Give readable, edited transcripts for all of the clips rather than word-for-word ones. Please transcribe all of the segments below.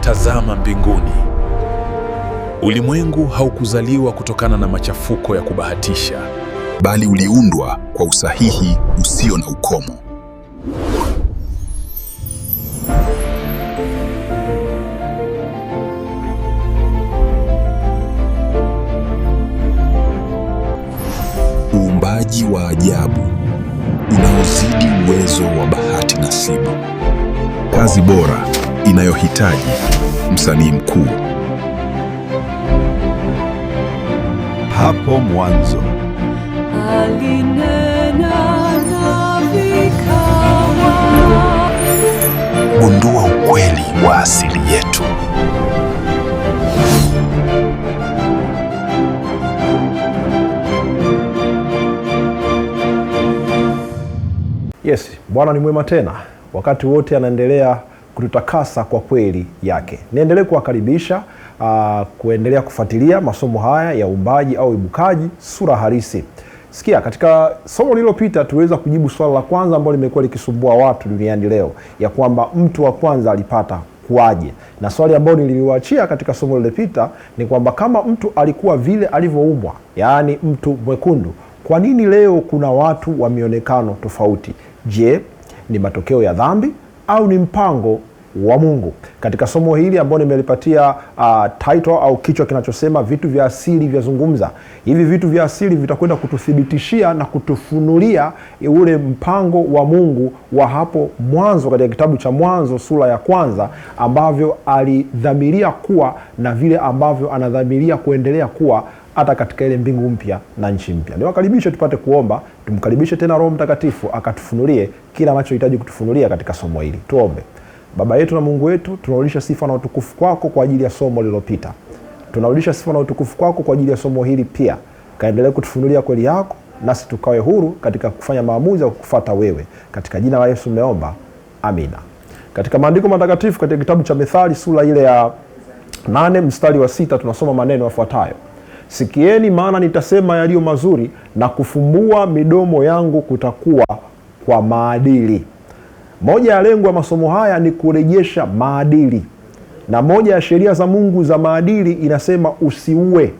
Tazama mbinguni. Ulimwengu haukuzaliwa kutokana na machafuko ya kubahatisha, bali uliundwa kwa usahihi usio na ukomo. Uumbaji wa ajabu unaozidi uwezo wa bahati nasibu. Kazi bora inayohitaji msanii mkuu. Hapo mwanzo alinena na vikawa. Gundua ukweli wa asili yetu. Yes, Bwana ni mwema tena. Wakati wote anaendelea kututakasa kwa kweli yake. Niendelee kuwakaribisha kuendelea kufuatilia masomo haya ya uumbaji au ibukaji sura halisi. Sikia, katika somo lililopita tuweza kujibu swali la kwanza ambalo limekuwa likisumbua watu duniani leo, ya kwamba mtu wa kwanza alipata kuaje. Na swali ambalo niliwaachia katika somo lililopita ni kwamba kama mtu alikuwa vile alivyoumbwa, yaani mtu mwekundu, kwa nini leo kuna watu wa mionekano tofauti? Je, ni matokeo ya dhambi au ni mpango wa Mungu? Katika somo hili ambalo nimelipatia title au kichwa kinachosema vitu vya asili vyazungumza, hivi vitu vya asili vitakwenda kututhibitishia na kutufunulia ule mpango wa Mungu wa hapo mwanzo, katika kitabu cha Mwanzo sura ya kwanza, ambavyo alidhamiria kuwa na vile ambavyo anadhamiria kuendelea kuwa hata katika ile mbingu mpya na nchi mpya. Niwakaribishe tupate kuomba, tumkaribishe tena Roho Mtakatifu akatufunulie kila anachohitaji kutufunulia katika somo hili. Tuombe. Baba yetu na Mungu wetu, tunarudisha sifa na utukufu kwako kwa ajili ya somo lililopita. Tunarudisha sifa na utukufu kwako kwa ajili ya somo hili pia. Kaendelee kutufunulia kweli yako, nasi tukawe huru katika kufanya maamuzi ya kukufuata wewe. Katika jina la Yesu tumeomba. Amina. Katika maandiko matakatifu katika kitabu cha Methali sura ile ya 8 mstari wa 6 tunasoma maneno yafuatayo: Sikieni, maana nitasema yaliyo mazuri, na kufumbua midomo yangu kutakuwa kwa maadili. Moja ya lengo ya masomo haya ni kurejesha maadili. Na moja ya sheria za Mungu za maadili inasema usiue.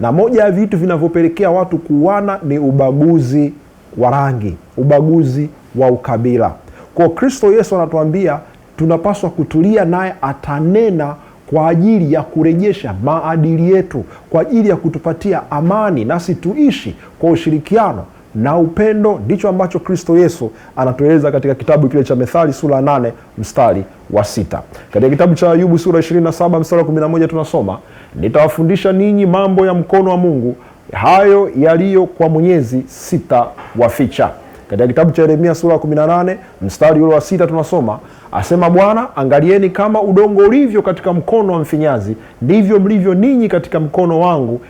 Na moja ya vitu vinavyopelekea watu kuuana ni ubaguzi wa rangi, ubaguzi wa ukabila. Kwa Kristo Yesu anatuambia tunapaswa kutulia, naye atanena kwa ajili ya kurejesha maadili yetu, kwa ajili ya kutupatia amani, nasi tuishi kwa ushirikiano na upendo. Ndicho ambacho Kristo Yesu anatueleza katika kitabu kile cha Methali sura 8 mstari wa 6. Katika kitabu cha Ayubu sura 27 mstari wa 11 tunasoma, nitawafundisha ninyi mambo ya mkono wa Mungu, hayo yaliyo kwa Mwenyezi sitawaficha. Katika kitabu cha Yeremia sura 18 mstari wa 6 tunasoma, asema Bwana, angalieni kama udongo ulivyo katika mkono wa mfinyazi, ndivyo mlivyo ninyi katika mkono wangu,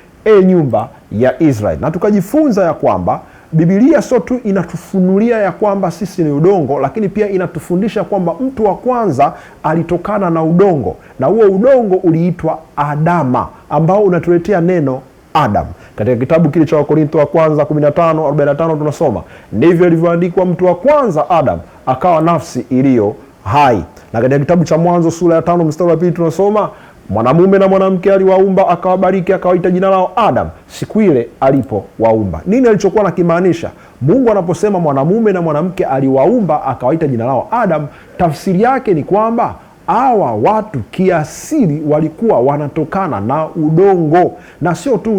nyumba ya Israeli. Na tukajifunza ya kwamba Biblia sio tu inatufunulia ya kwamba sisi ni udongo, lakini pia inatufundisha kwamba mtu wa kwanza alitokana na udongo, na huo udongo uliitwa Adama, ambao unatuletea neno Adam. Katika kitabu kile cha Wakorintho wa kwanza 15:45 tunasoma, ndivyo ilivyoandikwa, mtu wa kwanza Adam akawa nafsi iliyo hai. Na katika kitabu cha Mwanzo sura ya 5 mstari wa 2 tunasoma, mwanamume na mwanamke aliwaumba, akawabariki, akawaita jina lao Adam siku ile alipowaumba. Nini alichokuwa nakimaanisha Mungu anaposema mwanamume na mwanamke aliwaumba akawaita jina lao Adam? Tafsiri yake ni kwamba hawa watu kiasili walikuwa wanatokana na udongo, na sio tu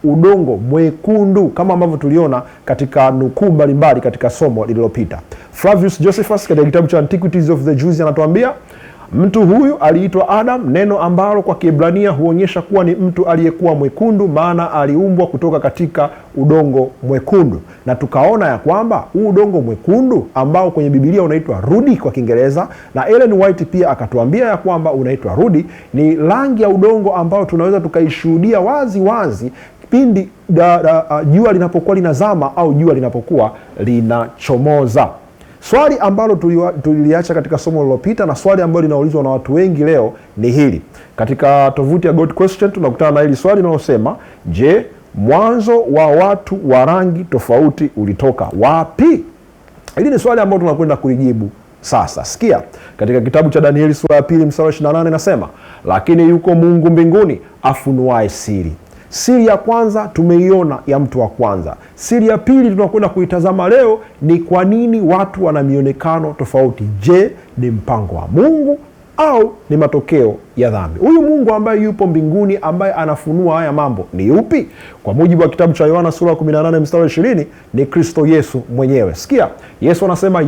udongo mwekundu, kama ambavyo tuliona katika nukuu mbalimbali katika somo lililopita. Flavius Josephus katika kitabu cha Antiquities of the Jews anatuambia, mtu huyu aliitwa Adam, neno ambalo kwa Kiebrania huonyesha kuwa ni mtu aliyekuwa mwekundu, maana aliumbwa kutoka katika udongo mwekundu. Na tukaona ya kwamba huu udongo mwekundu ambao kwenye Biblia unaitwa rudi kwa Kiingereza, na Ellen White pia akatuambia ya kwamba unaitwa rudi, ni rangi ya udongo ambao tunaweza tukaishuhudia wazi wazi pindi jua linapokuwa linazama au jua linapokuwa linachomoza. Swali ambalo tuliliacha katika somo lililopita na swali ambalo linaulizwa na watu wengi leo ni hili. Katika tovuti ya God Question tunakutana na hili swali linalosema, je, mwanzo wa watu wa rangi tofauti ulitoka wapi? Hili ni swali ambalo tunakwenda kulijibu Sasa sikia, katika kitabu cha Danieli sura ya 2 mstari 28 nasema, lakini yuko Mungu mbinguni afunuae siri. Siri ya kwanza tumeiona ya mtu wa kwanza. Siri ya pili tunakwenda kuitazama leo ni kwa nini watu wana mionekano tofauti. Je, ni mpango wa Mungu au ni matokeo ya dhambi? Huyu Mungu ambaye yupo mbinguni ambaye anafunua haya mambo ni yupi? Kwa mujibu wa kitabu cha Yohana sura 18 mstari 20 ni Kristo Yesu mwenyewe. Sikia, Yesu anasema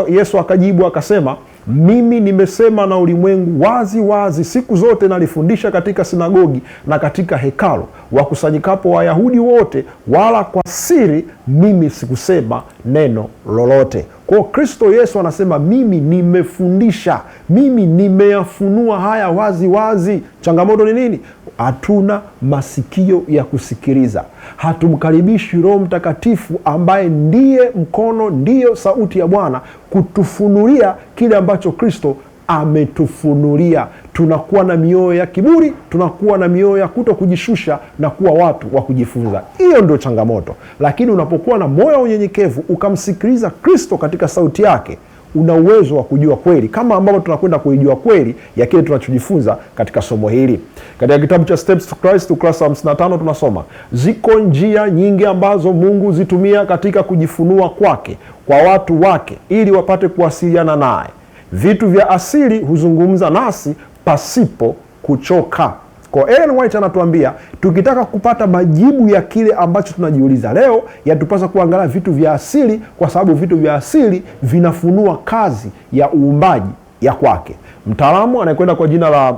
Yesu akajibu akasema, mimi nimesema na ulimwengu wazi wazi, siku zote nalifundisha katika sinagogi na katika hekalu, wakusanyikapo Wayahudi wote, wala kwa siri mimi sikusema neno lolote. Kwa Kristo Yesu anasema mimi nimefundisha, mimi nimeyafunua haya wazi wazi. Changamoto ni nini? Hatuna masikio ya kusikiliza. Hatumkaribishi Roho Mtakatifu ambaye ndiye mkono, ndiyo sauti ya Bwana kutufunulia kile ambacho Kristo ametufunulia. Tunakuwa na mioyo ya kiburi, tunakuwa na mioyo ya kuto kujishusha na kuwa watu wa kujifunza. Hiyo ndio changamoto. Lakini unapokuwa na moyo wa unyenyekevu ukamsikiliza Kristo katika sauti yake, una uwezo wa kujua kweli, kama ambavyo tunakwenda kuijua kweli ya kile tunachojifunza katika somo hili. Katika kitabu cha Steps to Christ ukurasa wa 55 tunasoma, ziko njia nyingi ambazo Mungu zitumia katika kujifunua kwake kwa watu wake ili wapate kuwasiliana naye. Vitu vya asili huzungumza nasi pasipo kuchoka. Kwa Ellen White anatuambia tukitaka kupata majibu ya kile ambacho tunajiuliza leo, yatupasa kuangalia vitu vya asili, kwa sababu vitu vya asili vinafunua kazi ya uumbaji ya kwake. Mtaalamu anayekwenda kwa jina la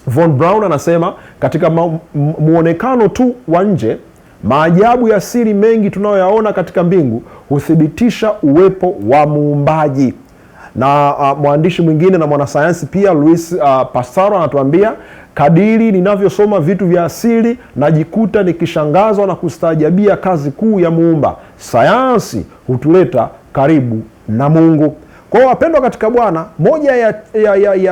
Von Braun anasema katika muonekano tu wa nje, maajabu ya siri mengi tunayoyaona katika mbingu huthibitisha uwepo wa muumbaji. Na mwandishi mwingine na mwanasayansi pia Luis Pastaro anatuambia, kadiri ninavyosoma vitu vya asili najikuta nikishangazwa na kustaajabia kazi kuu ya muumba. Sayansi hutuleta karibu na Mungu. Kwa hiyo wapendwa katika Bwana, moja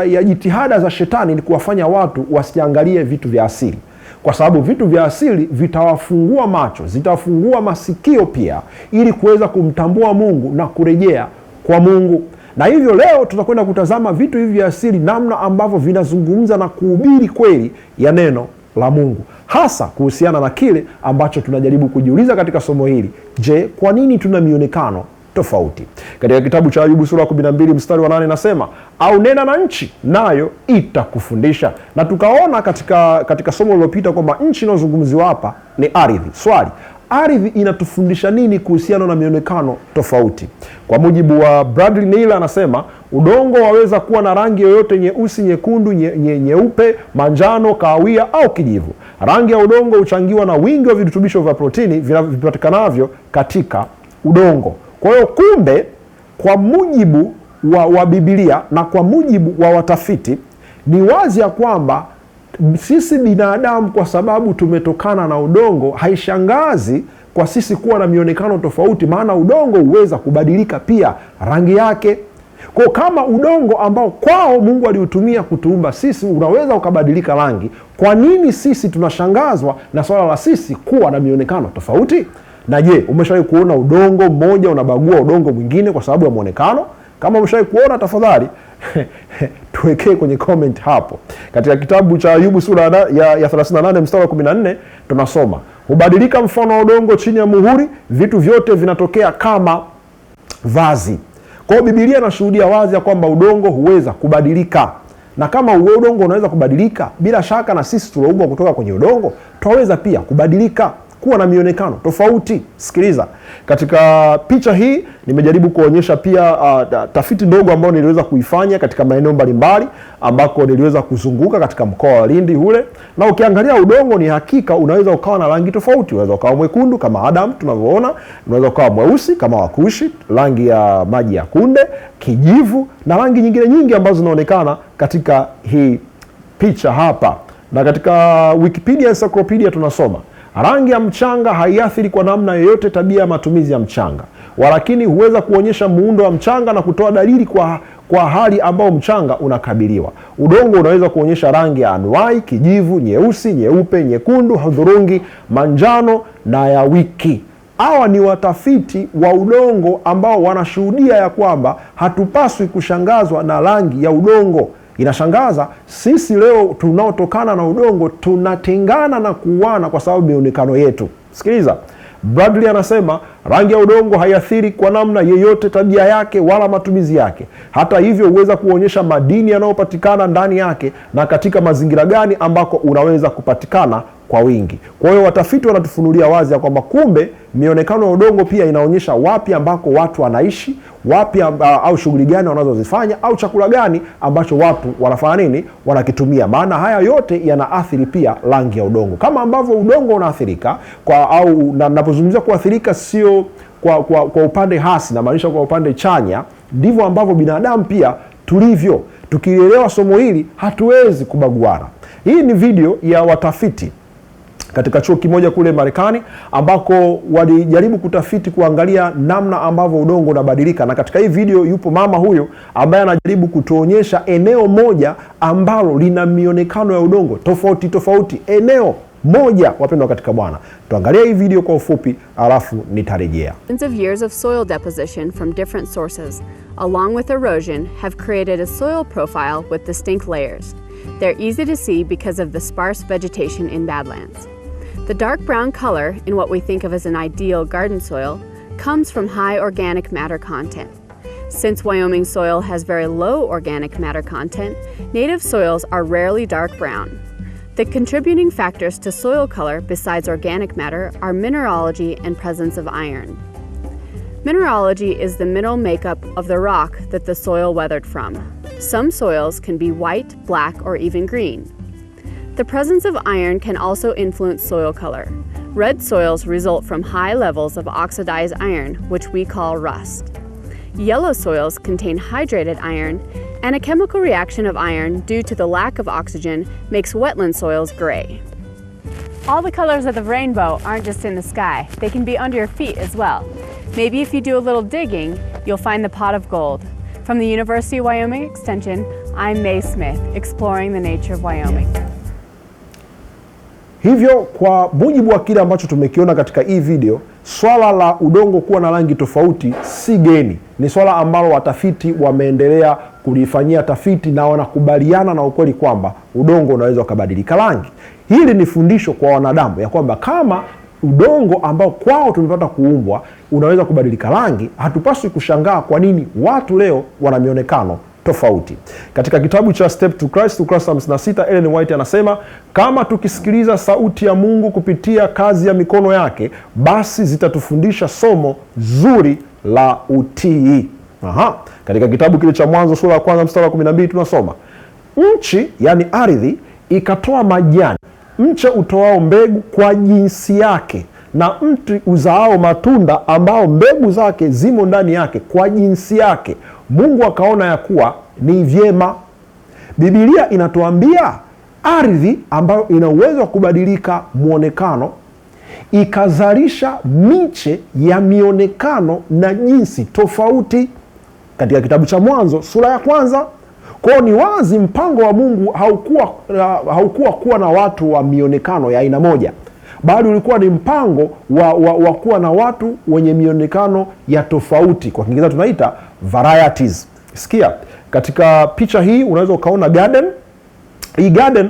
ya jitihada za shetani ni kuwafanya watu wasiangalie vitu vya asili, kwa sababu vitu vya asili vitawafungua macho, zitafungua masikio pia, ili kuweza kumtambua Mungu na kurejea kwa Mungu. Na hivyo leo tutakwenda kutazama vitu hivi vya asili, namna ambavyo vinazungumza na kuhubiri kweli ya neno la Mungu, hasa kuhusiana na kile ambacho tunajaribu kujiuliza katika somo hili. Je, kwa nini tuna mionekano tofauti? Katika kitabu cha Ayubu sura 12 mstari wa 8 nasema, au nena na nchi nayo itakufundisha. Na tukaona katika somo lililopita kwamba nchi inayozungumziwa hapa ni ardhi. Swali, ardhi inatufundisha nini kuhusiana na mionekano tofauti? Kwa mujibu wa Bradley Naylor anasema, udongo waweza kuwa na rangi yoyote, nyeusi, nyekundu, nyeupe, manjano, kahawia au kijivu. Rangi ya udongo huchangiwa na wingi wa virutubisho vya protini vinavyopatikana katika udongo. Kwa hiyo kumbe, kwa mujibu wa Biblia na kwa mujibu wa watafiti, ni wazi ya kwamba sisi binadamu, kwa sababu tumetokana na udongo, haishangazi kwa sisi kuwa na mionekano tofauti, maana udongo huweza kubadilika pia rangi yake. Kwa kama udongo ambao kwao Mungu aliutumia kutuumba sisi unaweza ukabadilika rangi, kwa nini sisi tunashangazwa na swala la sisi kuwa na mionekano tofauti? Na je, umeshawahi kuona udongo mmoja unabagua udongo mwingine kwa sababu ya muonekano? Kama umeshawahi kuona, tafadhali tuwekee kwenye comment hapo. Katika kitabu cha Ayubu sura ya 38 mstari wa 14 tunasoma, hubadilika mfano wa udongo chini ya muhuri, vitu vyote vinatokea kama vazi. Kwa hiyo Biblia inashuhudia wazi ya kwamba udongo huweza kubadilika. Na kama udongo unaweza kubadilika, bila shaka na sisi tuloumbwa kutoka kwenye udongo twaweza pia kubadilika, kuwa na mionekano tofauti. Sikiliza, katika picha hii nimejaribu kuonyesha pia tafiti ndogo ambayo niliweza kuifanya katika maeneo mbalimbali ambako niliweza kuzunguka katika mkoa wa Lindi ule. Na ukiangalia udongo, ni hakika unaweza ukawa na rangi tofauti. Unaweza ukawa mwekundu kama Adam tunavyoona, unaweza ukawa mweusi kama Wakushi, rangi ya maji ya kunde, kijivu na rangi nyingine nyingi ambazo zinaonekana katika hii picha hapa. Na katika Wikipedia Encyclopedia tunasoma, rangi ya mchanga haiathiri kwa namna yoyote tabia ya matumizi ya mchanga, walakini huweza kuonyesha muundo wa mchanga na kutoa dalili kwa hali ambao mchanga unakabiliwa. Udongo unaweza kuonyesha rangi ya anuai, kijivu, nyeusi, nyeupe, nyekundu, hudhurungi, manjano na ya wiki. Hawa ni watafiti wa udongo ambao wanashuhudia ya kwamba hatupaswi kushangazwa na rangi ya udongo. Inashangaza, sisi leo tunaotokana na udongo tunatengana na kuuana kwa sababu mionekano yetu. Sikiliza, Bradley anasema rangi ya udongo haiathiri kwa namna yeyote tabia yake wala matumizi yake. Hata hivyo, huweza kuonyesha madini yanayopatikana ndani yake na katika mazingira gani ambako unaweza kupatikana kwa wingi. Kwa hiyo watafiti wanatufunulia wazi ya kwamba kumbe mionekano ya udongo pia inaonyesha wapi ambako watu wanaishi, wapi au shughuli gani wanazozifanya, au chakula gani ambacho watu wanafanya nini, wanakitumia. Maana haya yote yanaathiri pia rangi ya udongo. Kama ambavyo udongo unaathirika au napozungumzia kuathirika sio kwa upande hasi, na maanisha kwa upande chanya, ndivyo ambavyo binadamu pia tulivyo. Tukielewa somo hili hatuwezi kubaguana. Hii ni video ya watafiti katika chuo kimoja kule Marekani ambako walijaribu kutafiti kuangalia namna ambavyo udongo unabadilika, na katika hii video yupo mama huyo ambaye anajaribu kutuonyesha eneo moja ambalo lina mionekano ya udongo tofauti tofauti. Eneo moja, wapendwa katika Bwana. Tuangalie hii video kwa ufupi alafu nitarejea. Millions of years of soil deposition from different sources, along with erosion, have created a soil profile with distinct layers. They're easy to see because of the sparse vegetation in Badlands. The dark brown color in what we think of as an ideal garden soil comes from high organic matter content. Since Wyoming soil has very low organic matter content, native soils are rarely dark brown. The contributing factors to soil color besides organic matter are mineralogy and presence of iron. Mineralogy is the mineral makeup of the rock that the soil weathered from. Some soils can be white, black, or even green. The presence of iron can also influence soil color. Red soils result from high levels of oxidized iron, which we call rust. Yellow soils contain hydrated iron, and a chemical reaction of iron due to the lack of oxygen makes wetland soils gray. All the colors of the rainbow aren't just in the sky, they can be under your feet as well. Maybe if you do a little digging, you'll find the pot of gold. From the University of Wyoming Extension, I'm Mae Smith, exploring the nature of Wyoming. Hivyo kwa mujibu wa kile ambacho tumekiona katika hii video, swala la udongo kuwa na rangi tofauti si geni. Ni swala ambalo watafiti wameendelea kulifanyia tafiti na wanakubaliana na ukweli kwamba udongo unaweza ukabadilika rangi. Hili ni fundisho kwa wanadamu ya kwamba kama udongo ambao kwao tumepata kuumbwa unaweza kubadilika rangi, hatupaswi kushangaa kwa nini watu leo wana mionekano tofauti. Katika kitabu cha Step to Christ ukurasa 56, Ellen White anasema, kama tukisikiliza sauti ya Mungu kupitia kazi ya mikono yake, basi zitatufundisha somo zuri la utii. Katika kitabu kile cha Mwanzo sura ya 1 mstari wa 12 tunasoma, nchi, yani ardhi, ikatoa majani, mche utoao mbegu kwa jinsi yake, na mti uzaao matunda ambao mbegu zake zimo ndani yake kwa jinsi yake. Mungu akaona ya kuwa ni vyema. Biblia inatuambia ardhi ambayo ina uwezo wa kubadilika muonekano ikazalisha miche ya mionekano na jinsi tofauti katika kitabu cha Mwanzo sura ya 1. Kwa ni wazi mpango wa Mungu haukuwa kuwa na watu wa mionekano ya aina moja, bali ulikuwa ni mpango wa kuwa na watu wenye mionekano ya tofauti. Kwa Kiingereza tunaita varieties. Sikia, katika picha hii unaweza ukaona garden. Hii garden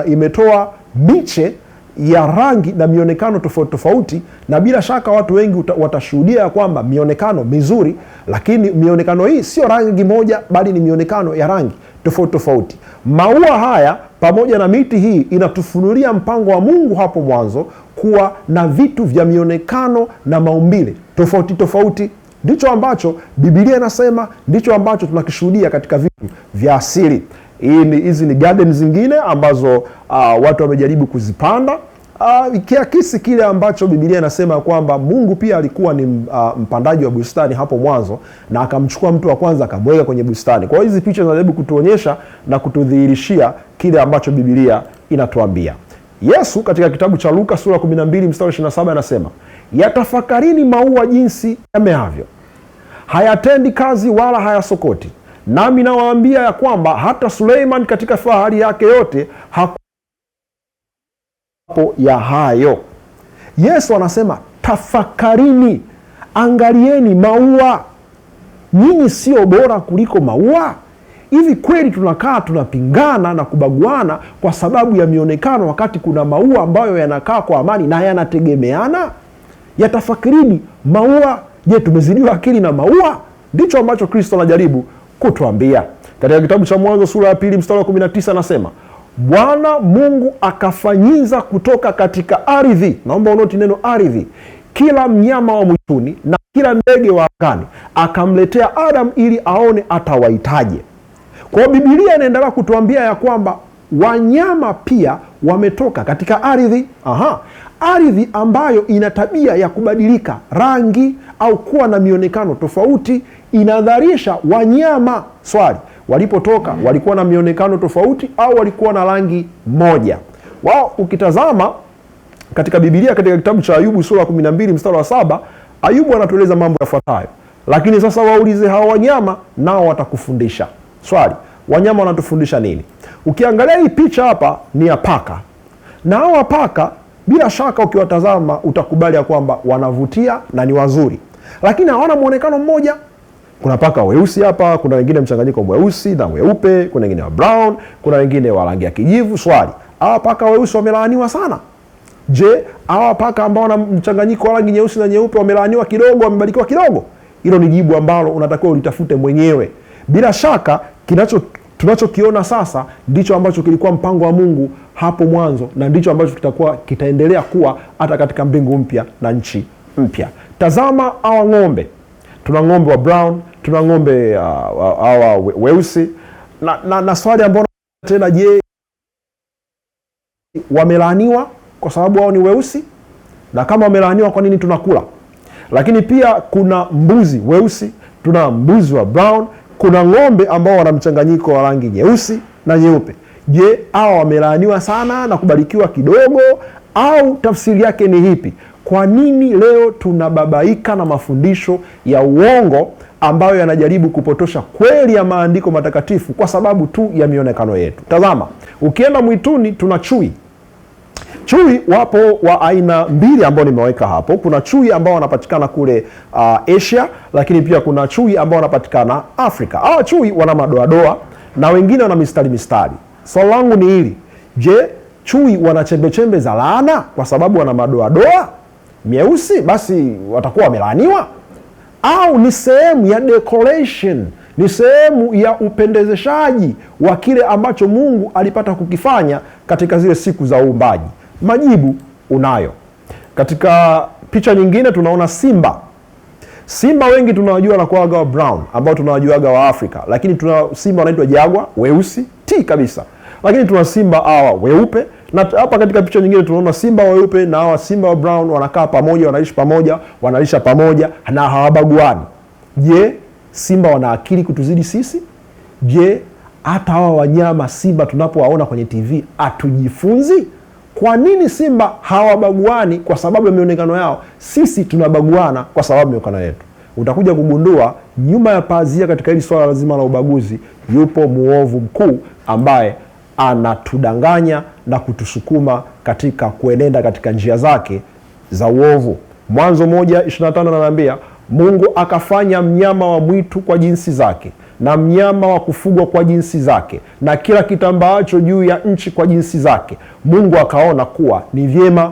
imetoa miche ya rangi na mionekano tofauti tofauti, na bila shaka watu wengi watashuhudia kwamba mionekano mizuri, lakini mionekano hii sio rangi moja, bali ni mionekano ya rangi tofauti tofauti. Maua haya pamoja na miti hii inatufunulia mpango wa Mungu hapo mwanzo kuwa na vitu vya mionekano na maumbile tofauti tofauti. Ndicho ambacho Biblia inasema, ndicho ambacho tunakishuhudia katika vitu vya asili. Hizi ni garden zingine ambazo watu wamejaribu kuzipanda, ikiakisi kile ambacho Biblia inasema kwamba Mungu pia alikuwa ni mpandaji wa bustani hapo mwanzo, na akamchukua mtu wa kwanza akamweka kwenye bustani. Kwa hiyo hizi picha zinajaribu kutuonyesha na kutudhihirishia kile ambacho Biblia inatuambia. Yesu katika kitabu cha Luka sura 12 mstari 27 anasema, yatafakarini maua jinsi yameavyo, hayatendi kazi wala hayasokoti, nami nawaambia ya kwamba hata Suleiman katika fahari yake yote hakupo ya hayo. Yesu anasema tafakarini, angalieni maua, nyinyi sio bora kuliko maua? Hivi kweli tunakaa tunapingana na kubaguana kwa sababu ya mionekano, wakati kuna maua ambayo yanakaa kwa amani na yanategemeana? Yatafakarini maua. Je, tumezidiwa akili na maua? Ndicho ambacho Kristo anajaribu kutuambia. Katika kitabu cha Mwanzo sura ya 2 mstari wa 19 anasema, Bwana Mungu akafanyiza kutoka katika ardhi, naomba unoti neno ardhi, kila mnyama wa mwituni na kila ndege wa angani, akamletea Adam ili aone atawaitaje. Kwa Biblia inaendelea kutuambia ya kwamba wanyama pia wametoka katika ardhi. Ardhi ambayo ina tabia ya kubadilika rangi au kuwa na mionekano tofauti, inadharisha wanyama. Swali, walipotoka walikuwa na mionekano tofauti au walikuwa na rangi moja? Wao ukitazama katika Biblia, katika kitabu cha Ayubu sura 12 mstari wa 7, Ayubu anatueleza mambo yafuatayo. Lakini sasa waulize hawa wanyama, nao watakufundisha. Swali, wanyama wanatufundisha nini? Ukiangalia hii picha hapa ni ya paka, na hawa paka bila shaka ukiwatazama utakubali ya kwamba wanavutia na ni wazuri, lakini hawana muonekano mmoja. Kuna paka weusi hapa, kuna wengine mchanganyiko mweusi na weupe, kuna wengine wa brown, kuna wengine wa rangi ya kijivu. Swali, hawa paka weusi wamelaaniwa sana. Je, hawa paka ambao wana mchanganyiko wa rangi nyeusi na nyeupe wamelaaniwa kidogo, wamebarikiwa kidogo? Hilo ni jibu ambalo unatakiwa ulitafute mwenyewe. Bila shaka tunachokiona sasa ndicho ambacho kilikuwa mpango wa Mungu hapo mwanzo, na ndicho ambacho kitaendelea kuwa hata katika mbingu mpya na nchi mpya. Tazama hawa ng'ombe. Tuna ng'ombe wa brown, tuna ng'ombe hawa weusi, na swali ambalo tena, je, wamelaaniwa kwa sababu wao ni weusi? Na kama wamelaaniwa, kwa nini tunakula? Lakini pia kuna mbuzi weusi, tuna mbuzi wa brown, kuna ng'ombe ambao wana mchanganyiko wa rangi nyeusi na nyeupe. Je, hao wamelaaniwa sana na kubarikiwa kidogo, au tafsiri yake ni hipi? Kwa nini leo tunababaika na mafundisho ya uongo ambayo yanajaribu kupotosha kweli ya maandiko matakatifu kwa sababu tu ya mionekano yetu? Tazama, ukienda mwituni tuna chui. Chui wapo wa aina mbili ambao nimeweka hapo. Kuna chui ambao wanapatikana kule Asia, lakini pia kuna chui ambao wanapatikana Afrika. Hawa chui wana madoadoa na wengine wana mistari. Swali langu ni hili, je, chui wana chembe za laana kwa sababu wana madoadoa meusi, basi watakuwa wamelaaniwa? Au ni sehemu ya decoration, ni sehemu ya upendezeshaji wa kile ambacho Mungu alipata kukifanya katika zile siku za uumbaji? Majibu unayo. Katika picha nyingine tunaona simba. Simba wengi tunawajua na kuaga wa brown ambao tunawajuaga wa Afrika, lakini tuna simba wanaitwa jagwa weusi kabisa, lakini tuna simba hawa weupe, na hapa katika picha nyingine tunaona simba weupe na hawa simba wa brown wanakaa pamoja, wanaishi pamoja, wanalisha pamoja na hawabaguani. Je, simba wana akili kutuzidi sisi? Je, hata hawa wanyama simba tunapowaona kwenye TV atujifunzi? Kwa nini simba hawabaguani kwa sababu ya mionekano yao, sisi tunabaguana kwa sababu ya mionekano yetu? Utakuja kugundua nyuma ya pazia katika hili swala lazima la ubaguzi yupo muovu mkuu ambaye anatudanganya na kutusukuma katika kuenenda katika njia zake za uovu. Mwanzo 1:25 ananiambia, Mungu akafanya mnyama wa mwitu kwa jinsi zake na mnyama wa kufugwa kwa jinsi zake na kila kitambaacho juu ya nchi kwa jinsi zake. Mungu akaona kuwa ni vyema.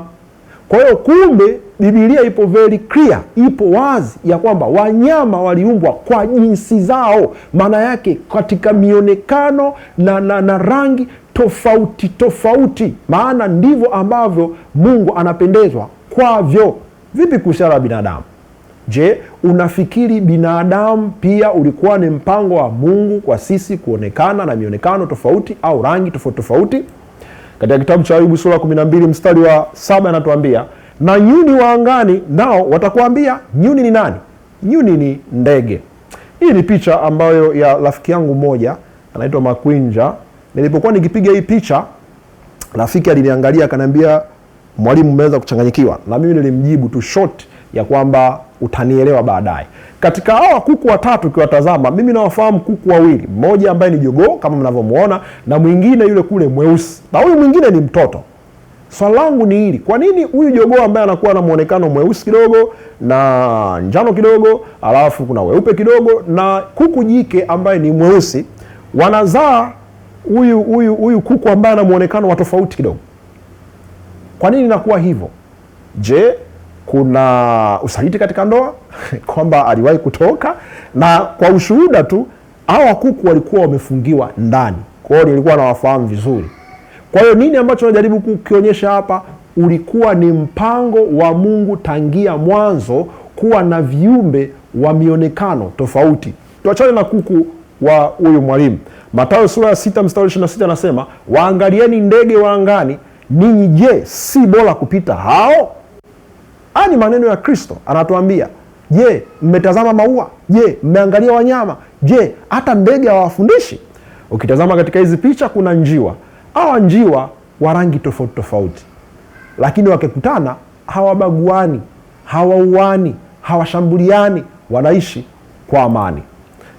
Kwa hiyo kumbe Biblia ipo very clear, ipo wazi ya kwamba wanyama waliumbwa kwa jinsi zao, maana yake katika mionekano na rangi tofauti, maana ndivyo ambavyo Mungu anapendezwa kwavyo. Vipi kuhusiana na binadamu? Je, unafikiri binadamu pia ulikuwa ni mpango wa Mungu kwa sisi kuonekana na mionekano tofauti au rangi tofauti? Katika kitabu cha Ayubu sura 12 mstari wa 7 anatuambia, na nyuni wa angani nao watakuambia. Nyuni ni nani? Nyuni ni ndege. Hii ni picha ambayo ya rafiki yangu mmoja anaitwa Makwinja. Nilipokuwa nikipiga hii picha, rafiki aliniangalia akaniambia, mwalimu, umeweza kuchanganyikiwa. Na mimi nilimjibu tu short ya kwamba utanielewa baadaye. Katika hawa kuku watatu ukiwatazama, mimi nawafahamu kuku wawili, mmoja ambaye ni jogoo kama mnavyomuona na mwingine yule kule mweusi, na huyu mwingine ni mtoto. Swali langu ni hili: kwa nini huyu jogoo ambaye anakuwa na muonekano mweusi kidogo na njano kidogo, alafu kuna weupe kidogo, na kuku jike ambaye ni mweusi, wanazaa huyu kuku ambaye ana muonekano wa tofauti kidogo? Kwa nini inakuwa hivyo? Je, kuna usaliti katika ndoa kwamba aliwahi kutoka? Na kwa ushuhuda tu, hawa kuku walikuwa wamefungiwa ndani, kwa hiyo nilikuwa nawafahamu vizuri. Kwa hiyo nini ambacho najaribu kukionyesha hapa? Ulikuwa ni mpango wa Mungu tangia mwanzo kuwa na viumbe wa mionekano tofauti. Tuachane na kuku wa huyu mwalimu. Mathayo sura ya 6 mstari 26 anasema, waangalieni ndege wa angani, ninyi je, si bora kupita hao? Haya ni maneno ya Kristo, anatuambia, je, mmetazama maua? Je, mmeangalia wanyama? Je, hata ndege hawafundishi? Ukitazama katika hizi picha kuna njiwa. Hawa njiwa wa rangi tofauti tofauti, lakini wakikutana hawabaguani, hawauani, hawashambuliani, wanaishi kwa amani.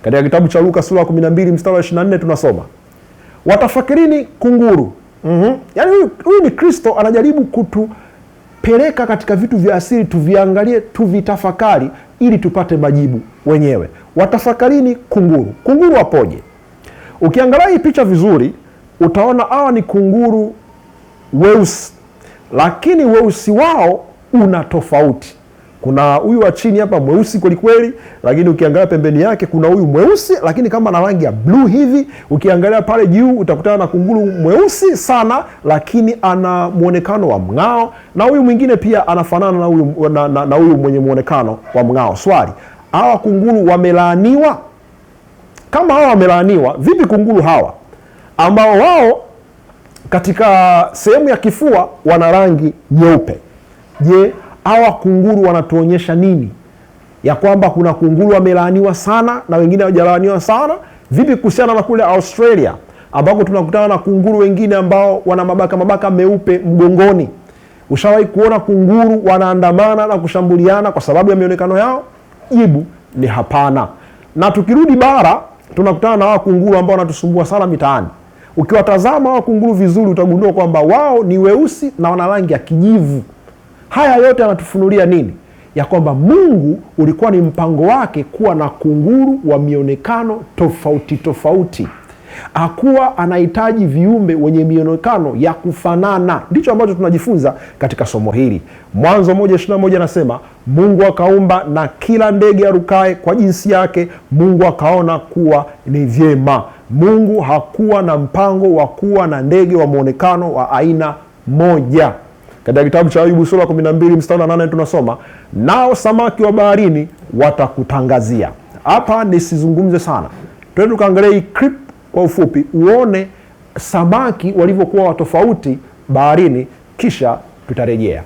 Katika kitabu cha Luka sura 12 mstari wa 24 tunasoma, watafakirini kunguru. Yaani huyu ni Kristo anajaribu kutupeleka katika vitu vya asili, tuviangalie, tuvitafakari ili tupate majibu wenyewe. Watafakarini kunguru. Kunguru wapoje? Ukiangalia hii picha vizuri, utaona hawa ni kunguru weusi, lakini weusi wao una tofauti. Kuna huyu wa chini hapa mweusi kwelikweli, lakini ukiangalia pembeni yake kuna huyu mweusi lakini kama na rangi ya blue hivi. Ukiangalia pale juu utakutana na kunguru mweusi sana, lakini ana muonekano wa mng'ao, na huyu mwingine pia anafanana na huyu mwenye muonekano wa mng'ao. Swali, hawa kunguru wamelaaniwa? Kama hawa wamelaaniwa, vipi kunguru hawa ambao wao katika sehemu ya kifua wana rangi nyeupe? Je, hawa kunguru wanatuonyesha nini? Ya kwamba kuna kunguru wamelaaniwa sana na wengine hawajalaaniwa sana? Vipi kuhusiana na kule Australia ambako tunakutana na kunguru wengine ambao wana mabaka meupe mgongoni? Ushawahi kuona kunguru wanaandamana na kushambuliana kwa sababu ya mionekano yao? Jibu ni hapana. Na tukirudi bara, tunakutana na hawa kunguru ambao wanatusumbua sana mitaani. Ukiwatazama hawa kunguru vizuri, utagundua kwamba wao ni weusi na wana rangi ya kijivu. Haya yote yanatufunulia nini? Ya kwamba Mungu ulikuwa ni mpango wake kuwa na kunguru wa mionekano tofauti tofauti. Hakuwa anahitaji viumbe wenye mionekano ya kufanana. Ndicho ambacho tunajifunza katika somo hili. Mwanzo 1:21 anasema, Mungu akaumba na kila ndege arukae kwa jinsi yake, Mungu akaona kuwa ni vyema. Mungu hakuwa na mpango wa kuwa na ndege wa muonekano wa aina moja. Katika kitabu cha Ayubu sura 12 mstari wa 8 tunasoma, nao samaki wa baharini watakutangazia. Hapa nisizungumze sana, twende tukaangalia hii clip kwa ufupi uone samaki walivyokuwa watofauti baharini, kisha tutarejea.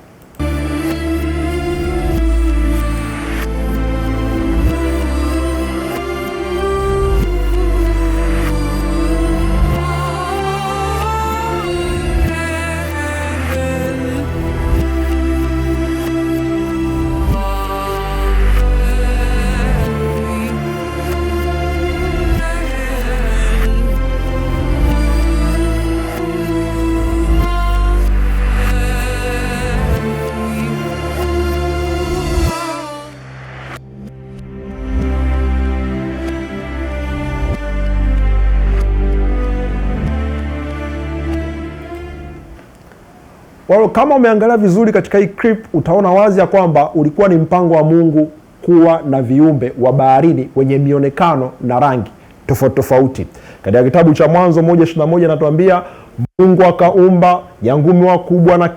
Walo, kama umeangalia vizuri katika hii clip, utaona wazi ya kwamba ulikuwa ni mpango wa Mungu kuwa na viumbe wa baharini wenye mionekano na rangi tofauti tofauti. Katika kitabu cha Mwanzo 1:21 anatuambia, Mungu akaumba nyangumi wakubwa na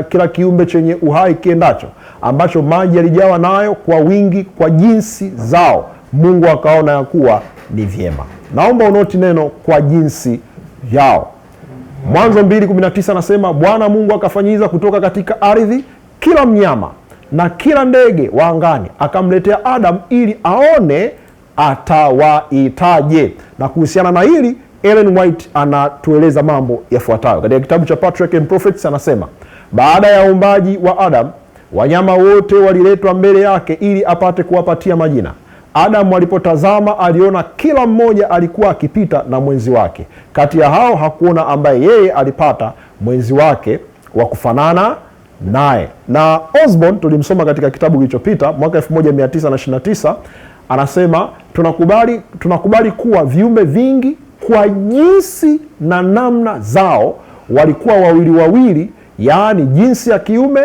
kila kiumbe chenye uhai kiendacho, ambacho maji yalijawa nayo kwa wingi kwa jinsi zao. Mungu akaona ya kuwa ni vyema. Naomba unoti neno kwa jinsi yao. Mwanzo 2:19 anasema, Bwana Mungu akafanyiza kutoka katika ardhi kila mnyama na kila ndege wa angani, akamletea Adam ili aone atawaitaje. Na kuhusiana na hili, Ellen White anatueleza mambo yafuatayo. Katika kitabu cha Patriarchs and Prophets anasema, baada ya uumbaji wa Adam, wanyama wote waliletwa mbele yake ili apate kuwapatia majina. Adam alipotazama aliona kila mmoja alikuwa akipita na mwenzi wake. Kati ya hao hakuona ambaye yeye alipata mwenzi wake wa kufanana naye. Na Osborne tulimsoma katika kitabu kilichopita mwaka 1929, anasema tunakubali kuwa viumbe vingi kwa jinsi na namna zao walikuwa wawili, yaani jinsi ya kiume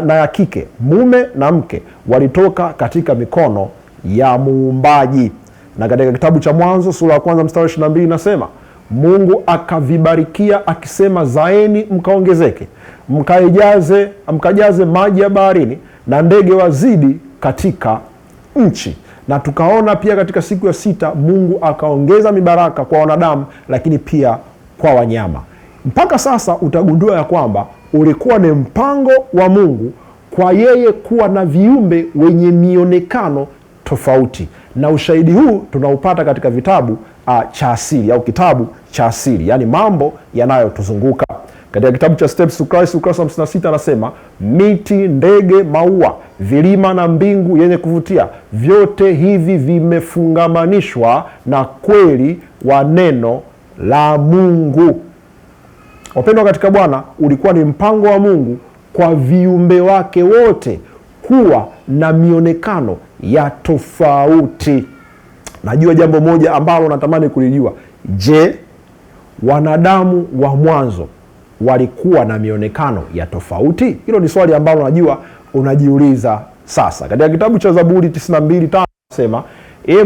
na ya kike, mume na mke, walitoka katika mikono ya Muumbaji. Na katika kitabu cha Mwanzo sura ya 1 mstari 22 inasema, Mungu akavibarikia akisema, zaeni mkaongezeke, mkajaze maji ya baharini na ndege wazidi katika nchi. Na tukaona pia katika siku ya 6 Mungu akaongeza mibaraka kwa wanadamu, lakini pia kwa wanyama. Mpaka sasa utagundua ya kwamba ulikuwa ni mpango wa Mungu kwa yeye kuwa na viumbe wenye mionekano tofauti, na ushahidi huu tunaupata katika vitabu cha asili au kitabu cha asili, yani mambo yanayotuzunguka. Katika kitabu cha Steps to Christ ukurasa 56 anasema, miti, ndege, maua, vilima na mbingu yenye kuvutia, vyote hivi vimefungamanishwa na kweli wa neno la Mungu. Wapendwa katika Bwana, ulikuwa ni mpango wa Mungu kwa viumbe wake wote kuwa na mionekano ya tofauti. Najua jambo moja ambalo natamani kulijua. Je, wanadamu wa mwanzo walikuwa na mionekano ya tofauti? Hilo ni swali ambalo najua unajiuliza sasa. Katika kitabu cha Zaburi 92:5 nasema,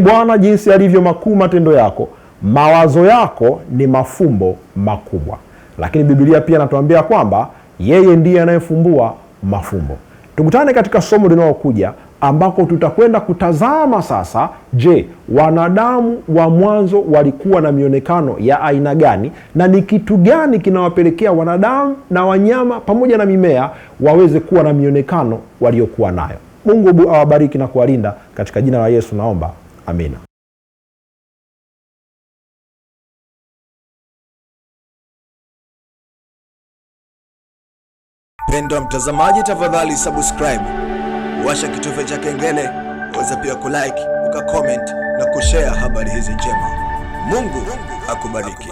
Bwana, jinsi alivyo makuu matendo yako, mawazo yako ni mafumbo makubwa. Lakini Biblia pia inatuambia kwamba yeye ndiye anayefumbua mafumbo. Tukutane katika somo linalokuja ambako tutakwenda kutazama sasa, je, wanadamu wa mwanzo walikuwa na mionekano ya aina gani, na ni kitu gani kinawapelekea wanadamu na wanyama pamoja na mimea waweze kuwa na mionekano waliokuwa nayo. Mungu awabariki na kuwalinda katika jina la Yesu naomba. Amina. Pendwa mtazamaji, tafadhali subscribe, washa kitufe cha kengele, waweza pia kulike, ukacomment na kushare habari hizi njema. Mungu akubariki.